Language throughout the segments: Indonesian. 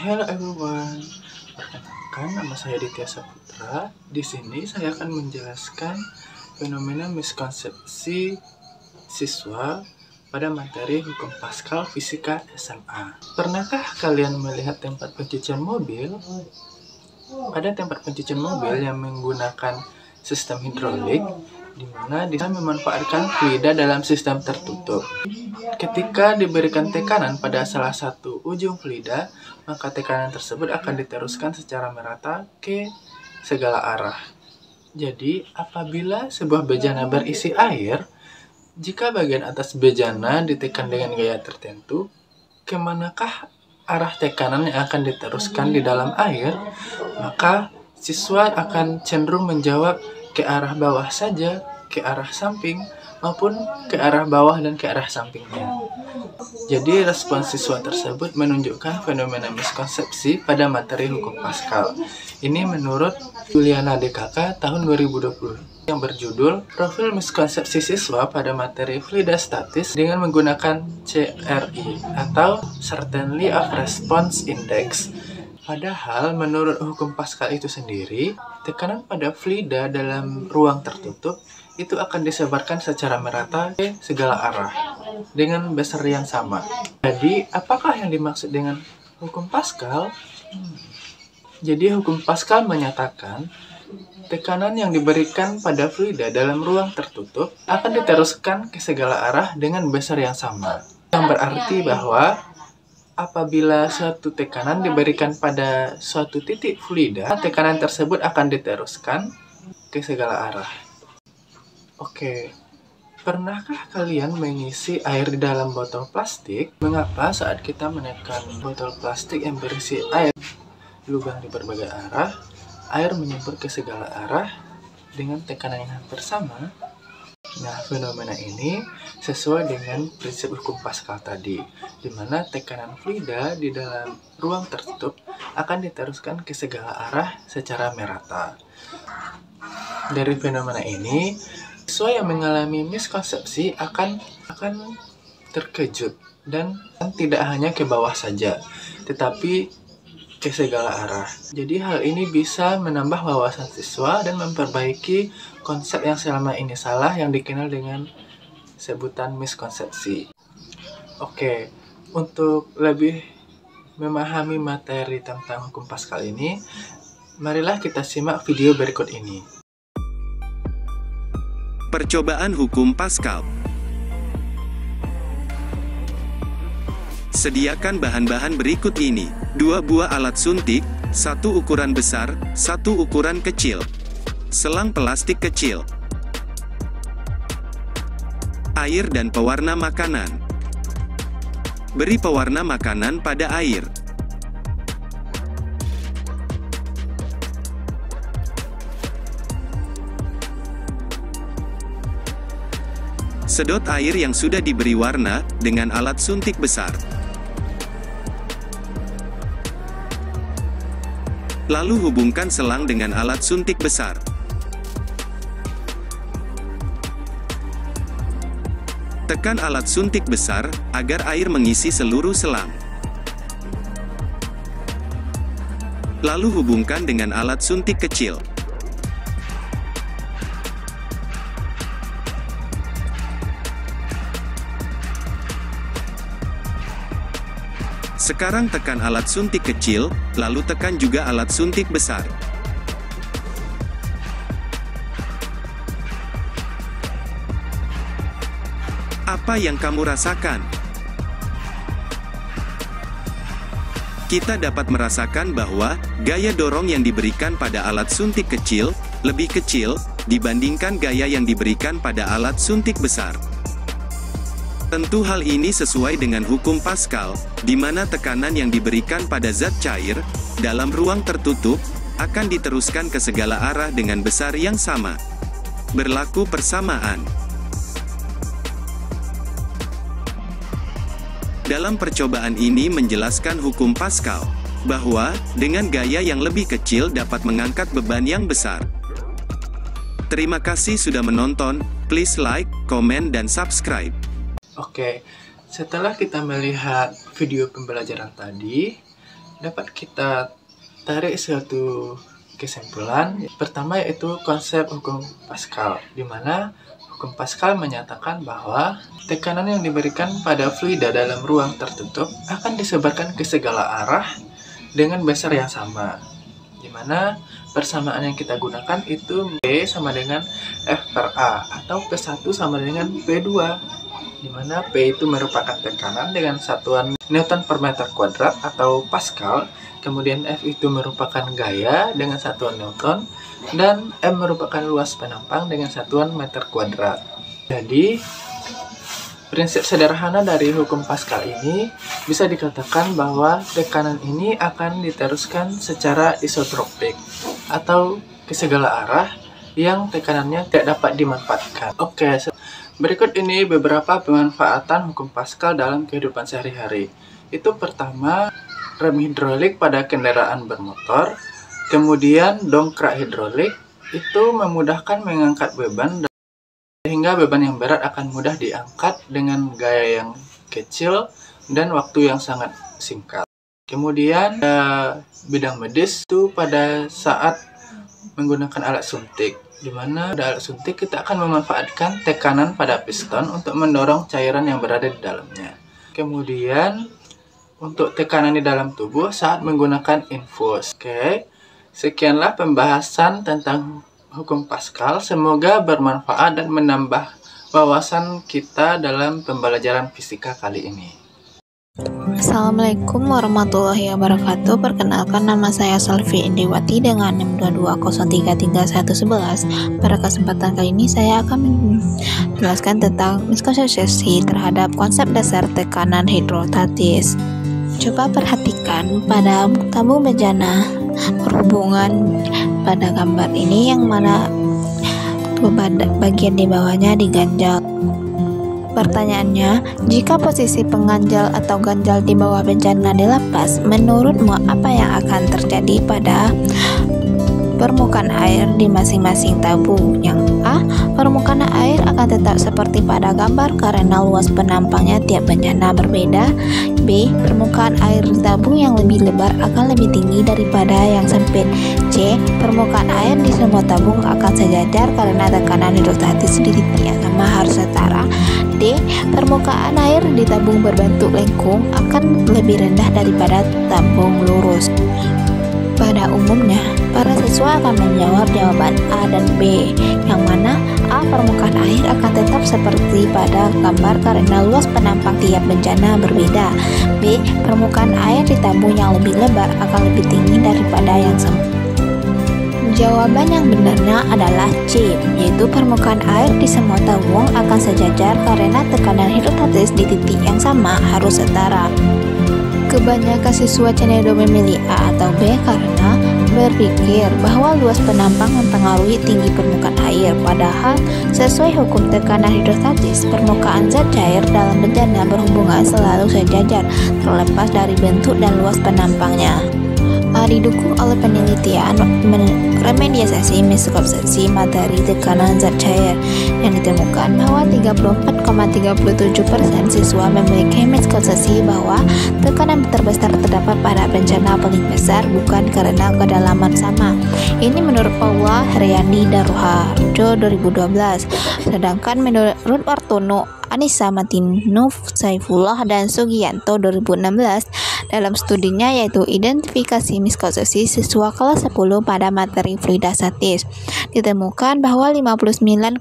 Hello everyone, perkenalkan nama saya Ditya Saputra. Di sini saya akan menjelaskan fenomena miskonsepsi siswa pada materi Hukum Pascal Fisika SMA. Pernahkah kalian melihat tempat pencucian mobil? Ada tempat pencucian mobil yang menggunakan sistem hidrolik, di mana bisa memanfaatkan fluida dalam sistem tertutup. Ketika diberikan tekanan pada salah satu ujung fluida, maka tekanan tersebut akan diteruskan secara merata ke segala arah. Jadi, apabila sebuah bejana berisi air, jika bagian atas bejana ditekan dengan gaya tertentu, kemanakah arah tekanan yang akan diteruskan di dalam air, maka siswa akan cenderung menjawab ke arah bawah saja, ke arah samping, maupun ke arah bawah dan ke arah sampingnya. Jadi respons siswa tersebut menunjukkan fenomena miskonsepsi pada materi Hukum Pascal. Ini menurut Juliana DKK tahun 2020 yang berjudul Profil Miskonsepsi Siswa pada Materi Fluida Statis dengan menggunakan CRI atau Certainty of Response Index. Padahal menurut Hukum Pascal itu sendiri, tekanan pada fluida dalam ruang tertutup itu akan disebarkan secara merata ke segala arah dengan besar yang sama. Jadi, apakah yang dimaksud dengan Hukum Pascal? Jadi, Hukum Pascal menyatakan tekanan yang diberikan pada fluida dalam ruang tertutup akan diteruskan ke segala arah dengan besar yang sama. Yang berarti bahwa apabila suatu tekanan diberikan pada suatu titik fluida, tekanan tersebut akan diteruskan ke segala arah. Oke, pernahkah kalian mengisi air di dalam botol plastik? Mengapa saat kita menekan botol plastik yang berisi air, lubang di berbagai arah, air menyembur ke segala arah dengan tekanan yang hampir sama? Nah, fenomena ini sesuai dengan prinsip Hukum Pascal tadi, di mana tekanan fluida di dalam ruang tertutup akan diteruskan ke segala arah secara merata. Dari fenomena ini, siswa yang mengalami miskonsepsi akan terkejut dan tidak hanya ke bawah saja, tetapi ke segala arah. Jadi hal ini bisa menambah wawasan siswa dan memperbaiki konsep yang selama ini salah yang dikenal dengan sebutan miskonsepsi. Oke, untuk lebih memahami materi tentang Hukum Pascal ini, marilah kita simak video berikut ini. Percobaan Hukum Pascal. Sediakan bahan-bahan berikut ini: 2 buah alat suntik, 1 ukuran besar, 1 ukuran kecil, selang plastik kecil, air dan pewarna makanan. Beri pewarna makanan pada air. Sedot air yang sudah diberi warna dengan alat suntik besar. Lalu hubungkan selang dengan alat suntik besar. Tekan alat suntik besar agar air mengisi seluruh selang. Lalu hubungkan dengan alat suntik kecil. Sekarang tekan alat suntik kecil, lalu tekan juga alat suntik besar. Apa yang kamu rasakan? Kita dapat merasakan bahwa gaya dorong yang diberikan pada alat suntik kecil lebih kecil dibandingkan gaya yang diberikan pada alat suntik besar. Tentu hal ini sesuai dengan Hukum Pascal, di mana tekanan yang diberikan pada zat cair dalam ruang tertutup akan diteruskan ke segala arah dengan besar yang sama. Berlaku persamaan. Dalam percobaan ini menjelaskan Hukum Pascal, bahwa dengan gaya yang lebih kecil dapat mengangkat beban yang besar. Terima kasih sudah menonton, please like, komen, dan subscribe. Oke, setelah kita melihat video pembelajaran tadi, dapat kita tarik suatu kesimpulan. Pertama yaitu konsep hukum Pascal, di mana hukum Pascal menyatakan bahwa tekanan yang diberikan pada fluida dalam ruang tertutup akan disebarkan ke segala arah dengan besar yang sama, di mana persamaan yang kita gunakan itu P sama dengan F per A atau P1 sama dengan P2, di mana P itu merupakan tekanan dengan satuan Newton per meter kuadrat atau Pascal, kemudian F itu merupakan gaya dengan satuan Newton, dan M merupakan luas penampang dengan satuan meter kuadrat. Jadi, prinsip sederhana dari hukum Pascal ini bisa dikatakan bahwa tekanan ini akan diteruskan secara isotropik atau ke segala arah yang tekanannya tidak dapat dimanfaatkan. Oke, berikut ini beberapa pemanfaatan hukum Pascal dalam kehidupan sehari-hari. Itu pertama, rem hidrolik pada kendaraan bermotor, kemudian dongkrak hidrolik itu memudahkan mengangkat beban sehingga beban yang berat akan mudah diangkat dengan gaya yang kecil dan waktu yang sangat singkat. Kemudian bidang medis itu pada saat menggunakan alat suntik, di mana pada alat suntik kita akan memanfaatkan tekanan pada piston untuk mendorong cairan yang berada di dalamnya. Kemudian untuk tekanan di dalam tubuh saat menggunakan infus. Oke, sekianlah pembahasan tentang hukum Pascal. Semoga bermanfaat dan menambah wawasan kita dalam pembelajaran fisika kali ini. Assalamualaikum warahmatullahi wabarakatuh. Perkenalkan, nama saya Salvi Indiwati dengan NIM 220333111. Pada kesempatan kali ini saya akan menjelaskan tentang miskonsepsi terhadap konsep dasar tekanan hidrostatis. Coba perhatikan pada tabung bejana berhubungan pada gambar ini, yang mana bagian di bawahnya diganjal. Pertanyaannya, jika posisi pengganjal atau ganjal di bawah bejana dilepas, menurutmu apa yang akan terjadi pada permukaan air di masing-masing tabung? Yang A, permukaan air akan tetap seperti pada gambar karena luas penampangnya tiap bejana berbeda. B, permukaan air di tabung yang lebih lebar akan lebih tinggi daripada yang sempit. C, permukaan air di semua tabung akan sejajar karena tekanan hidrostatis di titik yang sama harus setara. D, permukaan air di tabung berbentuk lengkung akan lebih rendah daripada tabung lurus. Pada umumnya, para siswa akan menjawab jawaban A dan B, yang mana A, permukaan air akan tetap seperti pada gambar karena luas penampang tiap bejana berbeda. B, permukaan air di tabung yang lebih lebar akan lebih tinggi daripada yang sempit. Jawaban yang benarnya adalah C, yaitu permukaan air di semua tabung akan sejajar karena tekanan hidrostatis di titik yang sama harus setara. Kebanyakan siswa cenderung memilih A atau B karena berpikir bahwa luas penampang mempengaruhi tinggi permukaan air, padahal sesuai hukum tekanan hidrostatis, permukaan zat cair dalam bejana berhubungan selalu sejajar terlepas dari bentuk dan luas penampangnya. Didukung oleh penelitian remediasi miskonsepsi materi tekanan zat cair yang ditemukan bahwa 34,37% siswa memiliki miskonsepsi bahwa tekanan terbesar terdapat pada bencana paling besar bukan karena kedalaman sama. Ini menurut Paula Heriandi dan Ruharjo 2012. Sedangkan menurut Wartono, Anissa Martinov, Saifullah, dan Sugianto 2016 dalam studinya, yaitu identifikasi miskonsepsi siswa kelas 10 pada materi fluida statis, ditemukan bahwa 59,17%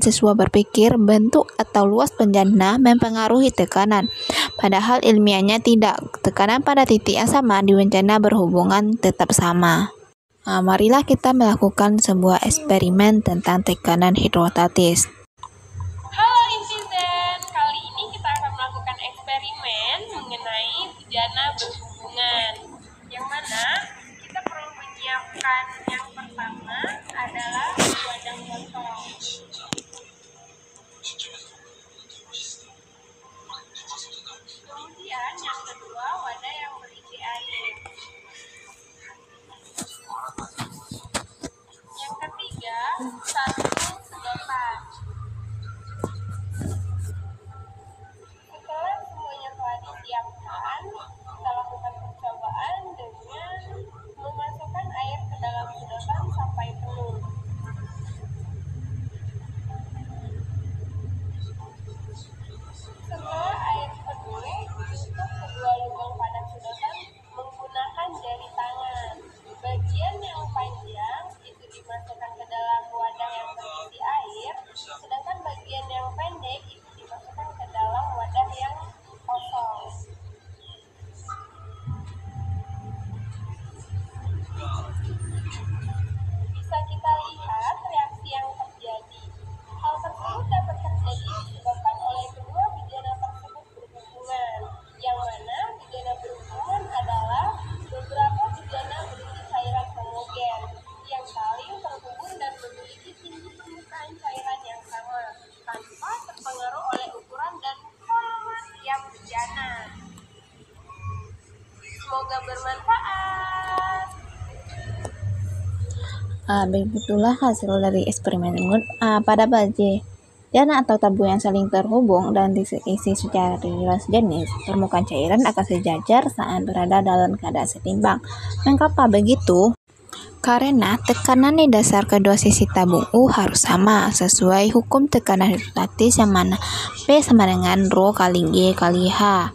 siswa berpikir bentuk atau luas bejana mempengaruhi tekanan, padahal ilmiahnya tidak. Tekanan pada titik yang sama di bejana berhubungan tetap sama. Marilah kita melakukan sebuah eksperimen tentang tekanan hidrostatis. Bejana berhubungan, yang mana kita perlu menyiapkan yang pertama adalah wadah kosong. Kemudian yang kedua, wadah yang berisi air. Yang ketiga, satu sedotan. Setelah semuanya telah disiapkan, kita lakukan Semoga bermanfaat. Begitulah hasil dari eksperimen Wood pada baja dana atau tabung yang saling terhubung dan diisi secara sejenis. Permukaan cairan akan sejajar saat berada dalam keadaan setimbang. Mengapa begitu? Karena tekanan di dasar kedua sisi tabung U harus sama sesuai hukum tekanan hidrostatis yang mana P sama dengan Rho kali G kali H.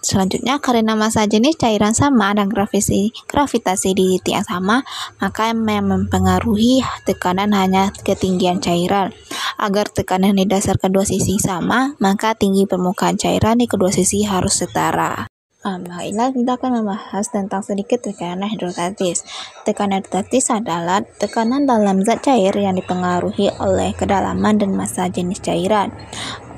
Selanjutnya, karena massa jenis cairan sama dan gravitasi di titik yang sama, maka yang mempengaruhi tekanan hanya ketinggian cairan. Agar tekanan di dasar kedua sisi sama, maka tinggi permukaan cairan di kedua sisi harus setara. Baiklah, kita akan membahas tentang sedikit tekanan hidrostatis. Tekanan hidrostatis adalah tekanan dalam zat cair yang dipengaruhi oleh kedalaman dan massa jenis cairan.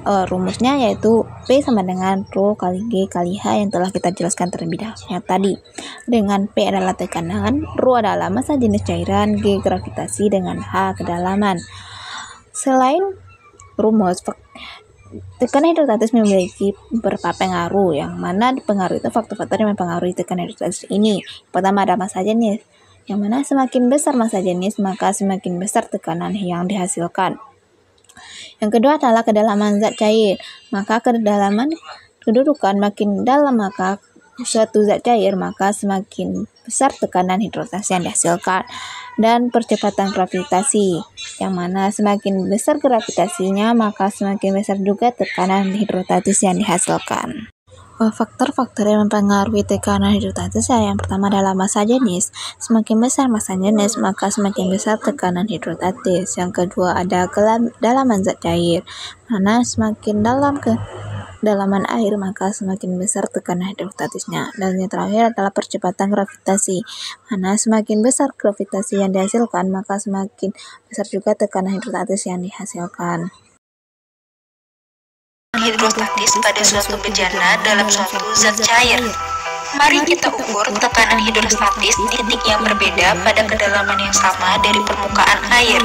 Rumusnya yaitu P sama dengan Rho kali G kali H yang telah kita jelaskan terlebih dahulu tadi. Dengan P adalah tekanan, Rho adalah massa jenis cairan, G gravitasi, dengan H kedalaman. Selain rumus, tekanan hidrostatis memiliki beberapa pengaruh, yang mana pengaruh itu faktor-faktor yang mempengaruhi tekanan hidrostatis ini. Pertama ada massa jenis, yang mana semakin besar massa jenis maka semakin besar tekanan yang dihasilkan. Yang kedua adalah kedalaman zat cair, maka kedalaman kedudukan makin dalam maka suatu zat cair maka semakin besar tekanan hidrostatis yang dihasilkan. Dan percepatan gravitasi, yang mana semakin besar gravitasinya maka semakin besar juga tekanan hidrostatis yang dihasilkan. Faktor-faktor yang mempengaruhi tekanan hidrostatis yang pertama adalah massa jenis. Semakin besar massa jenis, maka semakin besar tekanan hidrostatis. Yang kedua ada kedalaman zat cair, mana semakin dalam kedalaman air, maka semakin besar tekanan hidrostatisnya. Dan yang terakhir adalah percepatan gravitasi, mana semakin besar gravitasi yang dihasilkan, maka semakin besar juga tekanan hidrostatis yang dihasilkan. Hidrostatis pada suatu bejana dalam suatu zat cair. Mari kita ukur tekanan hidrostatis di titik yang berbeda pada kedalaman yang sama dari permukaan air.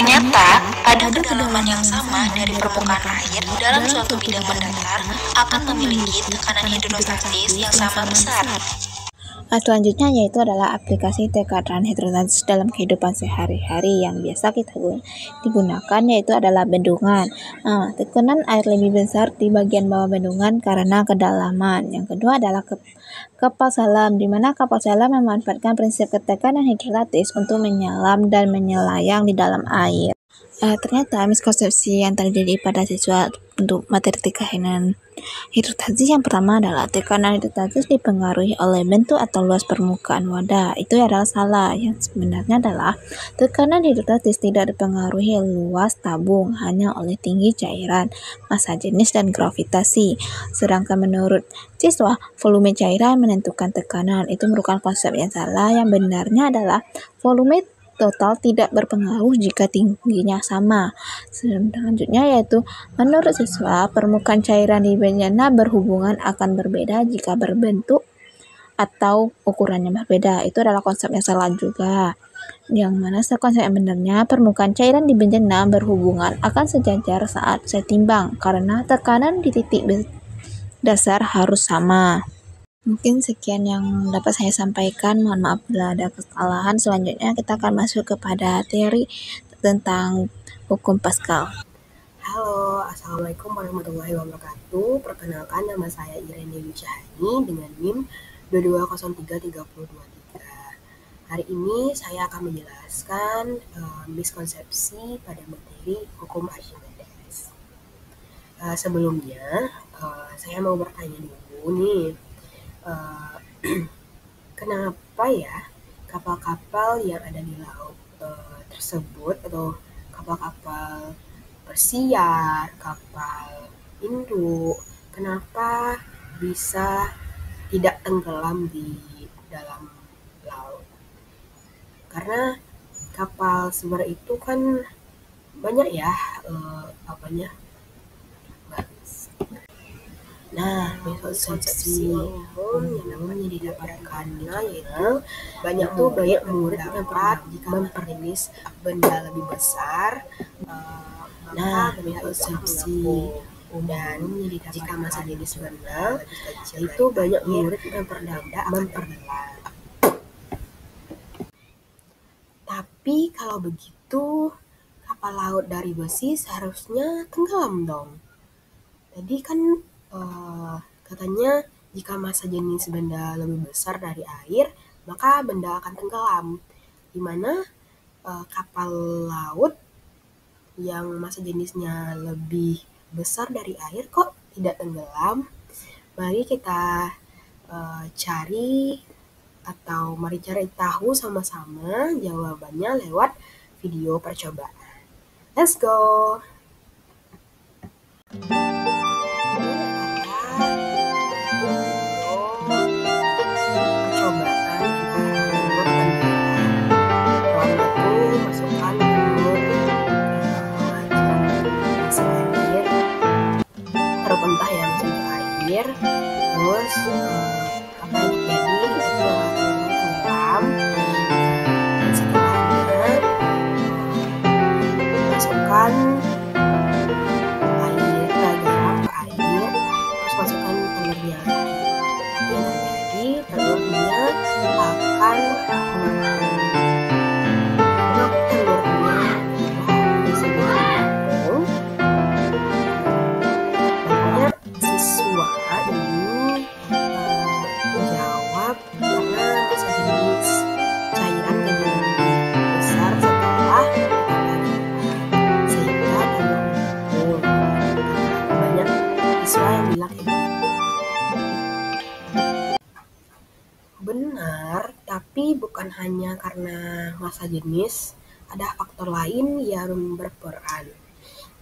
Ternyata, pada kedalaman yang sama dari permukaan air dalam suatu bidang mendatar akan memiliki tekanan hidrostatis yang sama besar. Selanjutnya yaitu adalah aplikasi tekanan hidrostatis dalam kehidupan sehari-hari yang biasa kita digunakan, yaitu adalah bendungan. Tekanan air lebih besar di bagian bawah bendungan karena kedalaman. Yang kedua adalah kapal selam, di mana kapal selam memanfaatkan prinsip ketekanan hidrostatis untuk menyelam dan menyelayang di dalam air. Ternyata miskonsepsi yang terjadi pada siswa untuk materi tekanan hidrostatis yang pertama adalah tekanan hidrostatis dipengaruhi oleh bentuk atau luas permukaan wadah. Itu adalah salah. Yang sebenarnya adalah tekanan hidrostatis tidak dipengaruhi luas tabung, hanya oleh tinggi cairan, massa jenis, dan gravitasi. Sedangkan menurut siswa, volume cairan menentukan tekanan. Itu merupakan konsep yang salah. Yang benarnya adalah volume total tidak berpengaruh jika tingginya sama. Selanjutnya yaitu menurut siswa, permukaan cairan di bejana berhubungan akan berbeda jika berbentuk atau ukurannya berbeda. Itu adalah konsep yang salah juga. Yang mana konsep yang benarnya, permukaan cairan di bejana berhubungan akan sejajar saat setimbang karena tekanan di titik dasar harus sama. Mungkin sekian yang dapat saya sampaikan. Mohon maaf bila ada kesalahan. Selanjutnya kita akan masuk kepada teori tentang hukum Pascal. Halo, Assalamualaikum warahmatullahi wabarakatuh. Perkenalkan, nama saya Irene Wijahani dengan NIM 22033023. Hari ini saya akan menjelaskan miskonsepsi pada materi hukum Archimedes. Sebelumnya, saya mau bertanya dulu nih. Kenapa ya kapal-kapal yang ada di laut tersebut, atau kapal-kapal bersiar, kapal induk, kenapa bisa tidak tenggelam di dalam laut? Karena kapal seperti itu kan banyak ya apanya. Nah, miskonsepsi umum yang namanya didapatkan yaitu banyak murid dapat jika memperintis benda lebih besar. Nah, miskonsepsi dan jika masa jenis benda itu banyak murid memperdalam. Tapi kalau begitu kapal laut dari besi seharusnya tenggelam dong. Tadi kan katanya jika massa jenis benda lebih besar dari air, maka benda akan tenggelam. Dimana kapal laut yang massa jenisnya lebih besar dari air kok tidak tenggelam? Mari kita mari cari tahu sama-sama jawabannya lewat video percobaan. Let's go! Terus apa yang terjadi itu tenggelam. Setelahnya masukkan air garam ke air, terus masukkan telurnya. Apa yang terjadi, telurnya akan benar, tapi bukan hanya karena massa jenis, ada faktor lain yang berperan.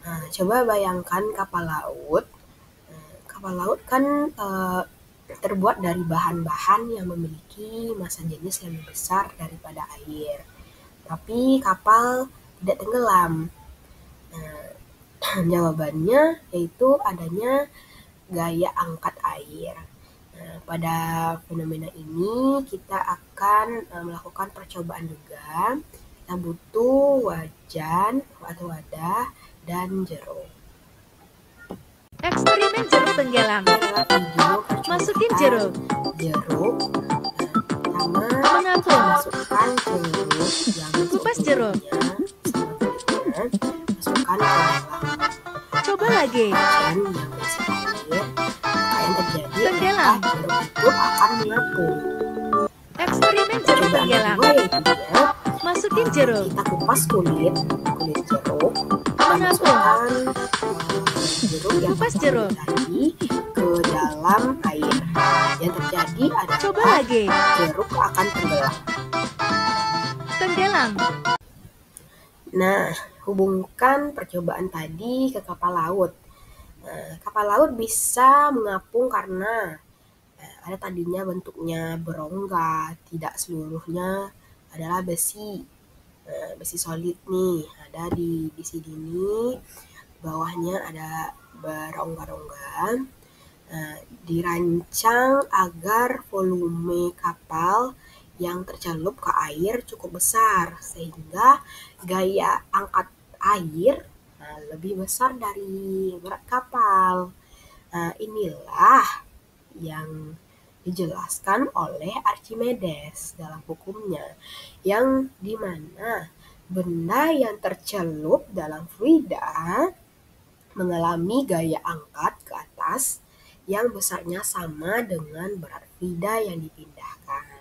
Nah, coba bayangkan kapal laut. Kapal laut kan terbuat dari bahan-bahan yang memiliki massa jenis lebih besar daripada air. Tapi kapal tidak tenggelam. Nah, jawabannya yaitu adanya gaya angkat air. Nah, pada fenomena ini kita akan melakukan percobaan juga. Kita butuh wajan atau wadah dan jeruk. Eksperimen jeruk tenggelam. Masukin jeruk. Pertama, Mengapung. masukkan jeruk. Kupas jeruk. Masukkan ke dalam Coba lagi. wajan yang berisi air. Maka yang terjadi Tenggelam. adalah jeruk itu akan mengapung. Eksperimen jeruk Percobaan tenggelam. kedua yaitu Masukin jeruk. kita kupas kulit jeruk. Kita Mengapung. masukkan jeruk yang Kupas kita jeruk. tadi ke dalam air. Yang terjadi adalah Coba lagi. jeruk akan tenggelam. Tenggelam. Nah, hubungkan percobaan tadi ke kapal laut. Nah, kapal laut bisa mengapung karena ada tadinya bentuknya berongga, tidak seluruhnya adalah besi. Besi solid nih, ada di sini, bawahnya ada berongga-rongga. Dirancang agar volume kapal yang tercelup ke air cukup besar sehingga gaya angkat air lebih besar dari berat kapal. Inilah yang dijelaskan oleh Archimedes dalam hukumnya, yang dimana benda yang tercelup dalam fluida mengalami gaya angkat ke atas yang besarnya sama dengan berat fluida yang dipindahkan.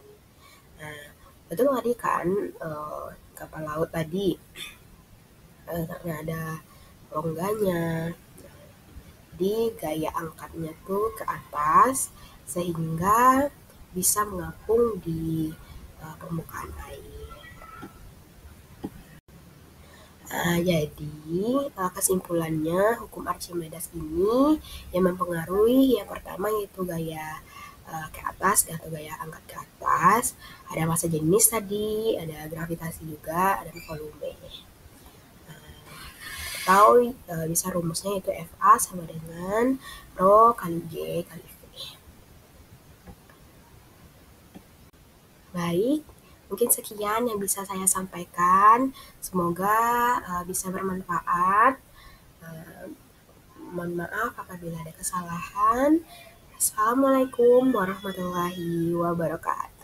Nah, betul tadi kan kapal laut tadi karena ada rongganya, jadi gaya angkatnya tuh ke atas sehingga bisa mengapung di permukaan air. Jadi kesimpulannya hukum Archimedes ini yang mempengaruhi yang pertama yaitu gaya ke atas atau gaya angkat ke atas, ada massa jenis tadi, ada gravitasi juga, ada volume. atau bisa rumusnya itu FA sama dengan Rho kali G kali V. Baik, mungkin sekian yang bisa saya sampaikan. Semoga bisa bermanfaat. Mohon maaf apabila ada kesalahan. Assalamualaikum warahmatullahi wabarakatuh.